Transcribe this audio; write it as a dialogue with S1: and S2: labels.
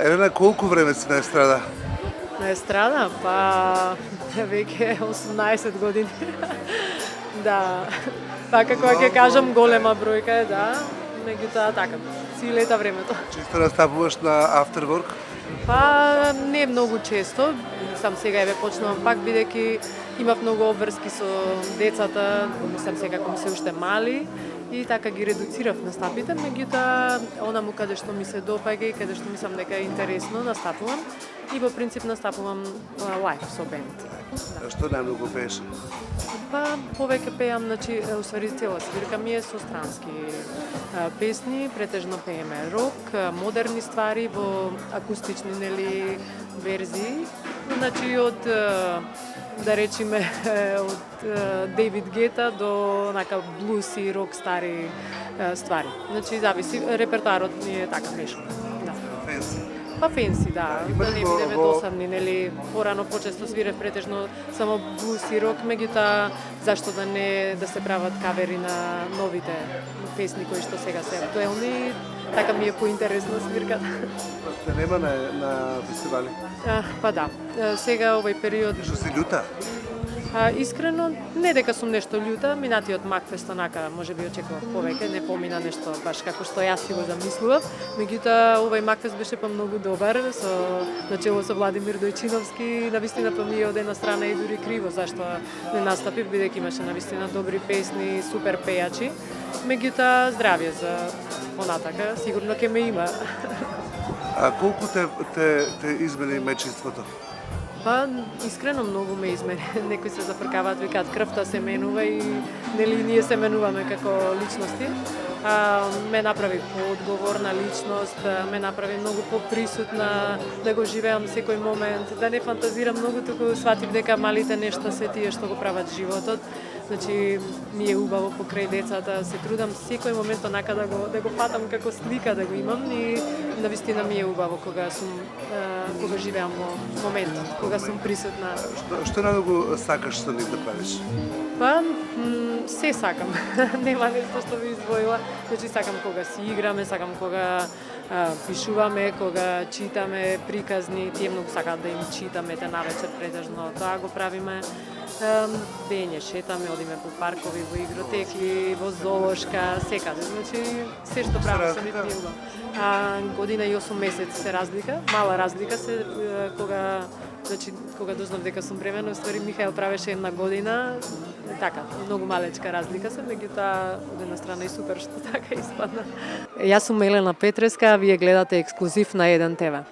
S1: Елена, колку време си на естрада?
S2: На естрада? Па веќе 18 години. Да. Па како ќе кажам голема бројка е, да. Меѓутоа така, си лета времето.
S1: Често настапуваш на After Work?
S2: Па не многу често, сам сега еве почнувам пак бидејќи имав многу обврски со децата, сам сега кога се уште мали и така ги редуцирав настапите, меѓутоа онаму каде што ми се допаѓа и каде што мислам дека е интересно настапувам и во принцип настапувам лајв со бенд.
S1: Да. Што најмногу пееш?
S2: Па повеќе пеам, значи усвари цела свирка ми е со странски песни, претежно пееме рок, модерни ствари во акустични нели верзии, значи од да речеме од Дейвид Гета до нака блуз и рок стари ствари. Значи зависи, репертоарот ми е така мешан. Да.
S1: Фенси.
S2: Па фенси, да.
S1: Има
S2: Да
S1: ли
S2: не
S1: го-
S2: бидеме
S1: го-
S2: досадни, нели, порано почесто свирев претежно само блуз и рок, меѓутоа зашто да не да се прават кавери на новите песни кои што сега се актуелни, така ми е поинтересно свирката.
S1: Те нема на фестивали.
S2: Па да, сега овој период
S1: Што си љута?
S2: искрено, не дека сум нешто љута, минатиот Макфест онака можеби очекував повеќе, не помина нешто баш како што јас си го замислував, меѓутоа овој Макфест беше па многу добар, со начело со Владимир Дојчиновски, навистина па ми од една страна и дури криво зашто не настапив, бидејќи имаше навистина добри песни, супер пејачи, меѓутоа здравје за понатака, сигурно ќе ме има.
S1: А колку те измени мечинството?
S2: Па, искрено многу ме измени. Некои се зафркаваат, викаат крвта се менува и нели ние се менуваме како личности. Ме направи поодговорна личност, ме направи многу поприсутна, да го живеам секој момент, да не фантазирам многу, туку сватив дека малите нешта се тие што го прават животот. Значи, ми е убаво покрај децата, се трудам секој момент онака да го фатам како слика да го имам и навистина ми е убаво кога живеам во моментот, кога сум присутна.
S1: Што најмногу сакаш со нив да правиш?
S2: Па, се сакам. Нема нешто што би издвоила. Значи, сакам кога си играме, сакам кога пишуваме, кога читаме приказни, тие многу сакаат да им читаме те навечер претежно. Тоа го правиме. Дење шетаме, одиме по паркови, во игротеки, во зоолошка, секаде. Значи, се што правиме со нив ми е убаво. Година и 8 месеци се разлика, мала разлика се кога дознав дека сум бремена, уствари Михаел правеше една година, така, многу малечка разлика се, меѓутоа од една страна и супер што така испадна. Јас сум Елена Петреска, а вие гледате ексклузив на 1 ТВ.